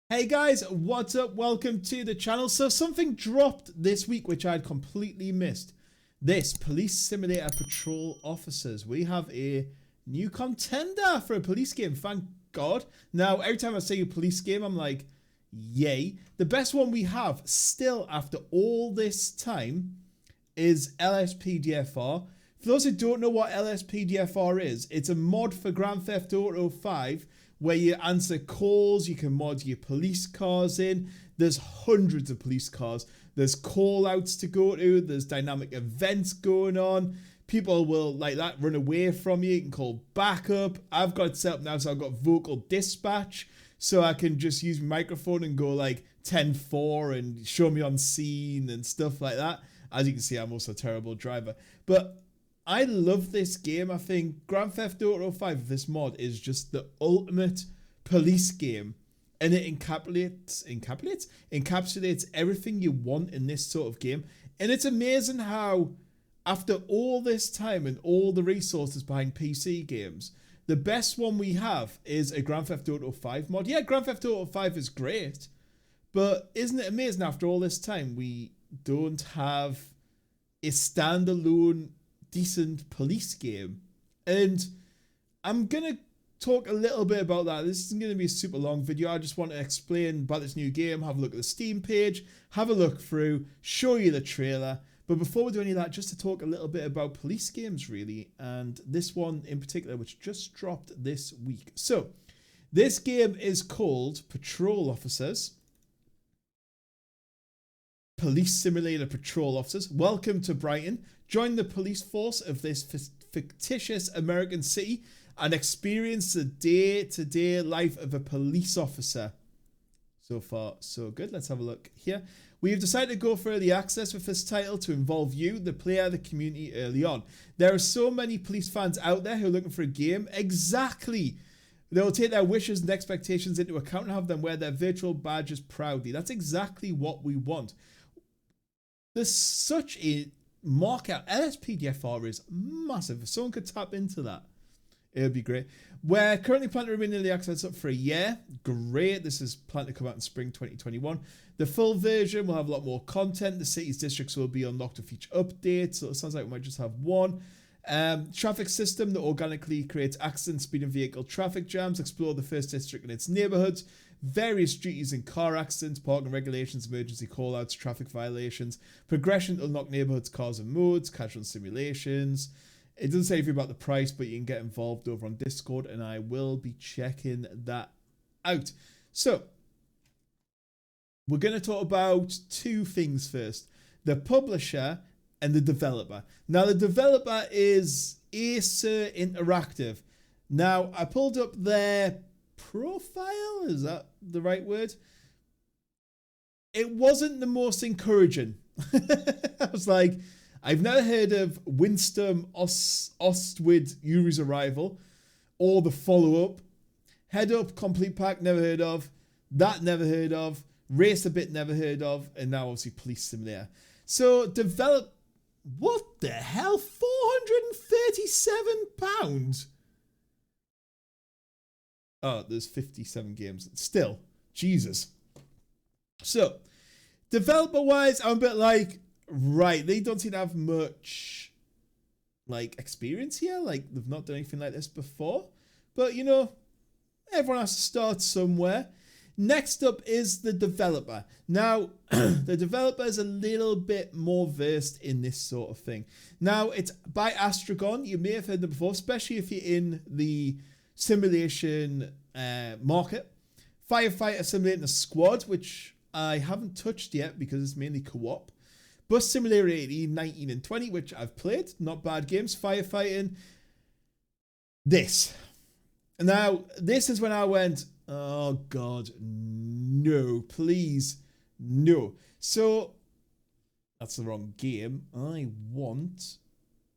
Hey guys, what's up? Welcome to the channel. So something dropped this week which I'd completely missed. This Police Simulator Patrol Officers. We have a new contender for a police game, thank God. Now, every time I say a police game, I'm like, yay. The best one we have still after all this time is LSPDFR. For those who don't know what LSPDFR is, it's a mod for Grand Theft Auto 5 where you answer calls, you can mod your police cars in. There's hundreds of police cars. There's call outs to go to. There's dynamic events going on. People will, like that, run away from you. You can call backup. I've got it set up now, so I've got vocal dispatch. So I can just use my microphone and go like 10-4 and show me on scene and stuff like that. As you can see, I'm also a terrible driver. But I love this game. I think Grand Theft Auto 5, this mod, is just the ultimate police game. And it encapsulates everything you want in this sort of game. And it's amazing how, after all this time and all the resources behind PC games, the best one we have is a Grand Theft Auto 5 mod. Yeah, Grand Theft Auto 5 is great. But isn't it amazing after all this time we don't have a standalone decent police game? And I'm gonna talk a little bit about that. This isn't gonna be a super long video. I just want to explain about this new game, have a look at the Steam page, have a look through, show you the trailer. But before we do any of that, just to talk a little bit about police games really, and this one in particular which just dropped this week. So this game is called Patrol Officers. Police Simulator Patrol Officers. Welcome to Brighton. Join the police force of this fictitious American city and experience the day-to-day life of a police officer. So far, so good. Let's have a look here. We have decided to go for early access with this title to involve you, the player, the community early on. There are so many police fans out there who are looking for a game. Exactly. They will take their wishes and expectations into account and have them wear their virtual badges proudly. That's exactly what we want. There's such a market. LSPDFR is massive. If someone could tap into that, it would be great. We're currently planning to remain early access up for a year. Great. This is planned to come out in spring 2021. The full version will have a lot more content. The city's districts will be unlocked with each update. So it sounds like we might just have one. Traffic system that organically creates accidents, speed and vehicle traffic jams. Explore the first district and its neighborhoods. Various duties in car accidents, parking regulations, emergency callouts, traffic violations, progression to unlock neighborhoods, cars and modes, casual simulations. It doesn't say anything about the price, but you can get involved over on Discord, and I will be checking that out. So, we're going to talk about two things first. The publisher and the developer. Now, the developer is Acer Interactive. Now, I pulled up their profile, is that the right word? It wasn't the most encouraging. I was like, I've never heard of Winston Ostwid Yuri's Arrival or the follow-up. Head Up Complete Pack, never heard of. That, never heard of. Race a Bit, never heard of. And now obviously Police Simulator. So what the hell? £437? Oh, there's 57 games. Still, Jesus. So, developer-wise, I'm a bit like, right, they don't seem to have much, like, experience here. Like, they've not done anything like this before. But, you know, everyone has to start somewhere. Next up is the developer. Now, the developer is a little bit more versed in this sort of thing. Now, it's by Astragon. You may have heard them before, especially if you're in the simulation market. Firefighter Simulating a Squad, which I haven't touched yet because it's mainly co-op. Bus Simulator 18, 19 and 20, which I've played. Not bad games. Firefighting. This. Now, this is when I went, oh God, no, please, no. So, that's the wrong game. No,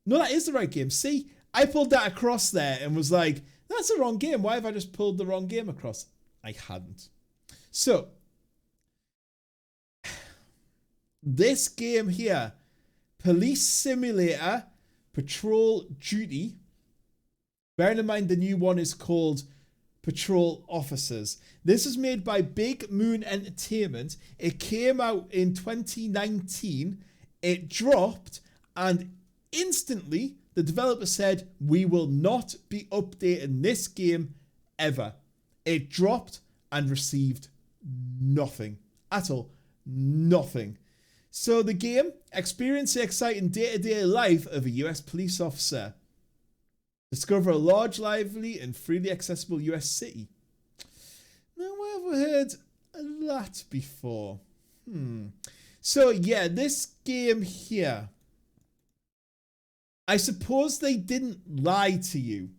that is the right game. See, I pulled that across there and was like, that's the wrong game. Why have I just pulled the wrong game across? I hadn't. So, this game here, Police Simulator Patrol Duty. Bearing in mind the new one is called patrol officers. This was made by Big Moon Entertainment. It came out in 2019. It dropped, and instantly the developer said, we will not be updating this game ever. It dropped and received nothing at all. Nothing. So the game experienced the exciting day-to-day life of a US police officer. Discover a large, lively, and freely accessible US city. Now, I've heard that before. So, yeah, this game here, I suppose they didn't lie to you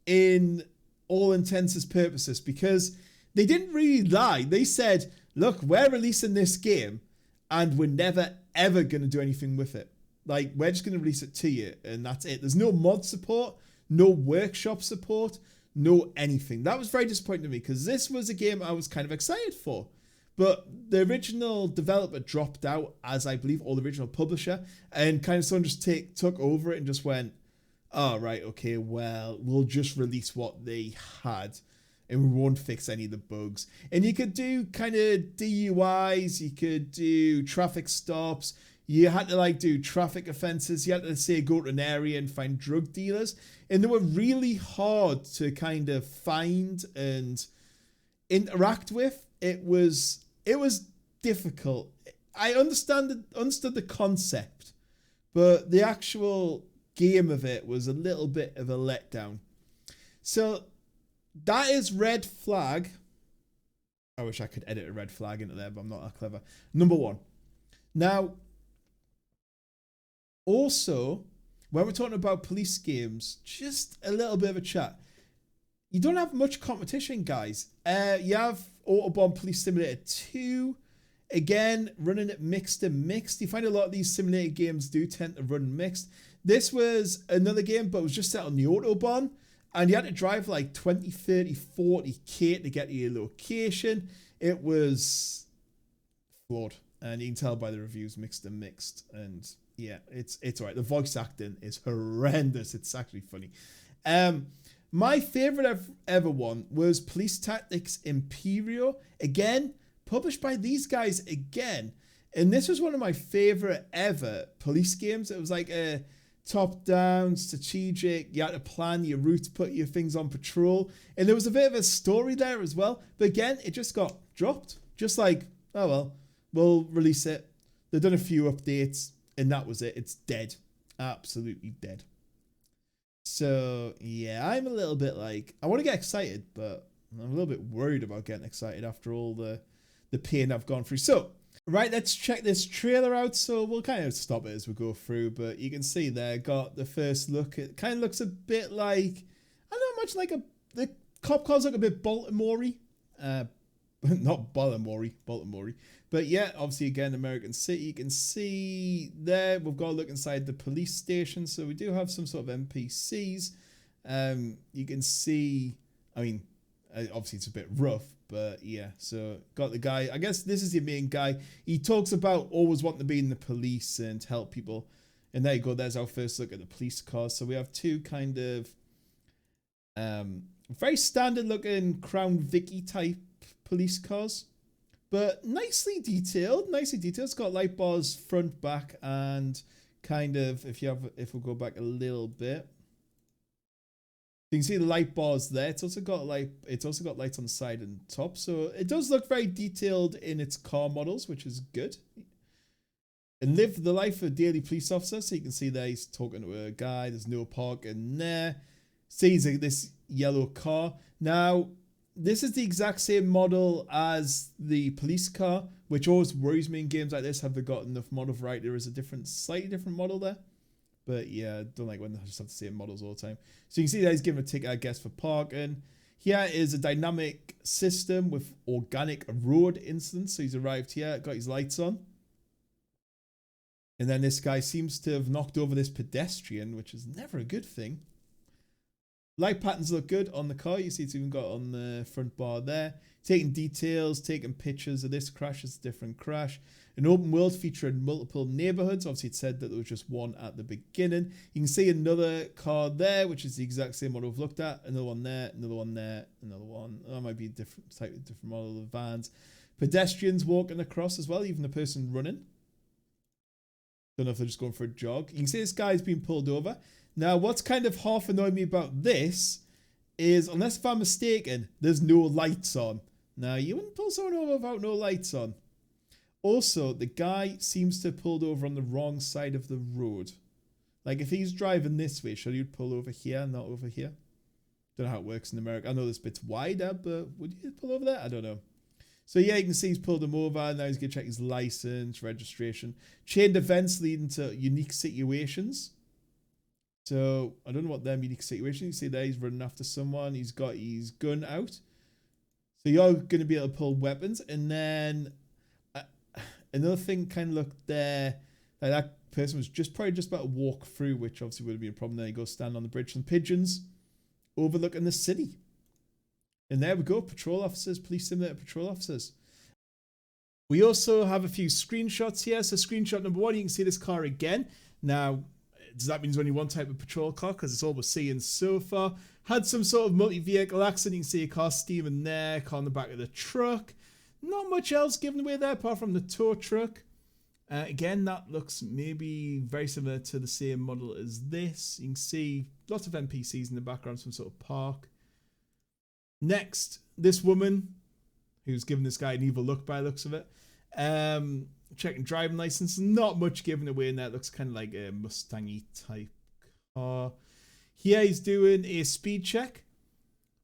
in all intents and purposes, because they didn't really lie. They said, look, we're releasing this game and we're never, ever going to do anything with it. Like, we're just going to release it to you and that's it. There's no mod support. No workshop support, no anything. That was very disappointing to me, because this was a game I was kind of excited for. But the original developer dropped out, as I believe, or the original publisher, and kind of someone just took over it and just went, oh, right, okay, well, we'll just release what they had and we won't fix any of the bugs. And you could do kind of DUIs, you could do traffic stops, you had to like do traffic offenses. You had to say go to an area and find drug dealers. And they were really hard to kind of find and interact with. It was difficult. I understood the concept, but the actual game of it was a little bit of a letdown. So that is red flag. I wish I could edit a red flag into there, but I'm not that clever. Number 1. Now, also, when we're talking about police games, just a little bit of a chat. You don't have much competition, guys. You have Autobahn Police Simulator 2. Again, running it mixed and mixed. You find a lot of these simulator games do tend to run mixed. This was another game, but it was just set on the Autobahn. And you had to drive like 20, 30, 40k to get to your location. It was flawed. And you can tell by the reviews, mixed and mixed. And yeah, it's all right. The voice acting is horrendous. It's actually funny. My favorite ever one was Police Tactics Imperio. Again, published by these guys again. And this was one of my favorite ever police games. It was like a top-down, strategic. You had to plan your route, put your things on patrol. And there was a bit of a story there as well. But again, it just got dropped. Just like, oh well, we'll release it. They've done a few updates. And that was it. It's dead. Absolutely dead. So, yeah, I'm a little bit like, I want to get excited, but I'm a little bit worried about getting excited after all the pain I've gone through. So, right, let's check this trailer out. So, we'll kind of stop it as we go through, but you can see there, got the first look. It kind of looks a bit like, I don't know, much like the cop cars look a bit Baltimore-y. Not Baltimore. But yeah, obviously again, American City. You can see there, we've got to look inside the police station. So we do have some sort of NPCs. You can see, I mean, obviously it's a bit rough, but yeah. So got the guy, I guess this is your main guy. He talks about always wanting to be in the police and help people. And there you go, there's our first look at the police cars. So we have two kind of very standard looking Crown Vicky type police cars, but nicely detailed. It's got light bars front, back, and kind of if we go back a little bit, you can see the light bars there. It's also got lights on the side and top, so it does look very detailed in its car models, which is good. And live the life of a daily police officer. So you can see there he's talking to a guy. There's no parking there. Sees this yellow car. Now, this is the exact same model as the police car, which always worries me in games like this. Have they got enough model variety? There is a slightly different model there. But yeah, I don't like when they just have the same models all the time. So you can see that he's given a ticket, I guess, for parking. Here is a dynamic system with organic road incidents. So he's arrived here, got his lights on. And then this guy seems to have knocked over this pedestrian, which is never a good thing. Light patterns look good on the car. You see it's even got on the front bar there. taking details, taking pictures of this crash. It's a different crash. An open world featuring multiple neighborhoods. Obviously, it said that there was just one at the beginning. You can see another car there, which is the exact same one we've looked at. Another one there, another one there, another one. That might be a different type of different model of vans. Pedestrians walking across as well, even a person running. Don't know if they're just going for a jog. You can see this guy's been pulled over. Now, what's kind of half annoyed me about this is, unless if I'm mistaken, there's no lights on. Now, you wouldn't pull someone over without no lights on. Also, the guy seems to have pulled over on the wrong side of the road. Like, if he's driving this way, should he pull over here, not over here? Don't know how it works in America. I know this bit's wider, but would you pull over there? I don't know. So, yeah, you can see he's pulled him over. Now he's going to check his license, registration. Chained events leading to unique situations. So, I don't know what their unique situation. You see there, he's running after someone. He's got his gun out. So, you're going to be able to pull weapons. And then another thing kind of looked there. Like that person was probably just about to walk through, which obviously would have been a problem. There you go, stand on the bridge. Some pigeons overlooking the city. And there we go, patrol officers, police simulator patrol officers. We also have a few screenshots here. So screenshot number 1, you can see this car again. Now, does that mean there's only one type of patrol car? Because it's all we're seeing so far. Had some sort of multi-vehicle accident. You can see a car steaming there, car on the back of the truck. Not much else given away there apart from the tow truck. Again, that looks maybe very similar to the same model as this. You can see lots of NPCs in the background, some sort of park. Next, this woman who's giving this guy an evil look by the looks of it. Checking driving license. Not much given away in there. It looks kind of like a Mustang-y type car. Here he's doing a speed check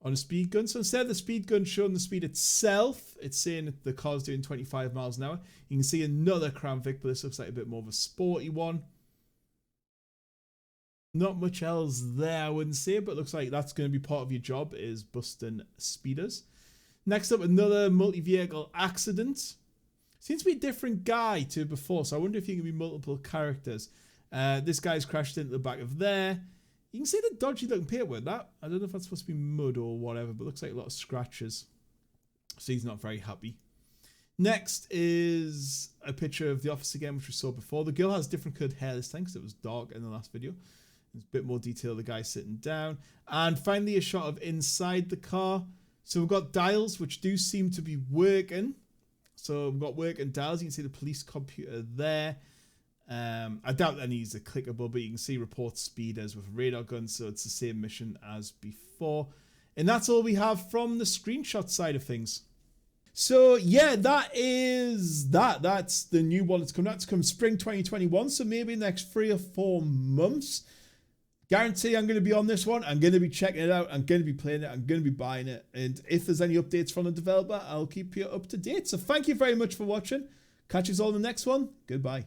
on a speed gun. So instead of the speed gun showing the speed itself, it's saying that the car's doing 25 miles an hour. You can see another Crown Vic, but this looks like a bit more of a sporty one. Not much else there, I wouldn't say, but it looks like that's going to be part of your job, is busting speeders. Next up, another multi-vehicle accident. Seems to be a different guy to before, so I wonder if you can be multiple characters. This guy's crashed into the back of there. You can see the dodgy looking paintwork. That, I don't know if that's supposed to be mud or whatever, but it looks like a lot of scratches. So he's not very happy. Next is a picture of the office again, which we saw before. The girl has different coloured hair this time because it was dark in the last video. There's a bit more detail of the guy sitting down. And finally, a shot of inside the car. So we've got dials, which do seem to be working. So we've got working dials. You can see the police computer there. I doubt that needs a clickable, but you can see report speeders with radar guns. So it's the same mission as before. And that's all we have from the screenshot side of things. So yeah, that is that. That's the new one that's coming out. It's come spring 2021. So maybe in the next 3 or 4 months. Guarantee I'm going to be on this one. I'm going to be checking it out. I'm going to be playing it. I'm going to be buying it. And if there's any updates from the developer, I'll keep you up to date. So thank you very much for watching. Catch you all in the next one. Goodbye.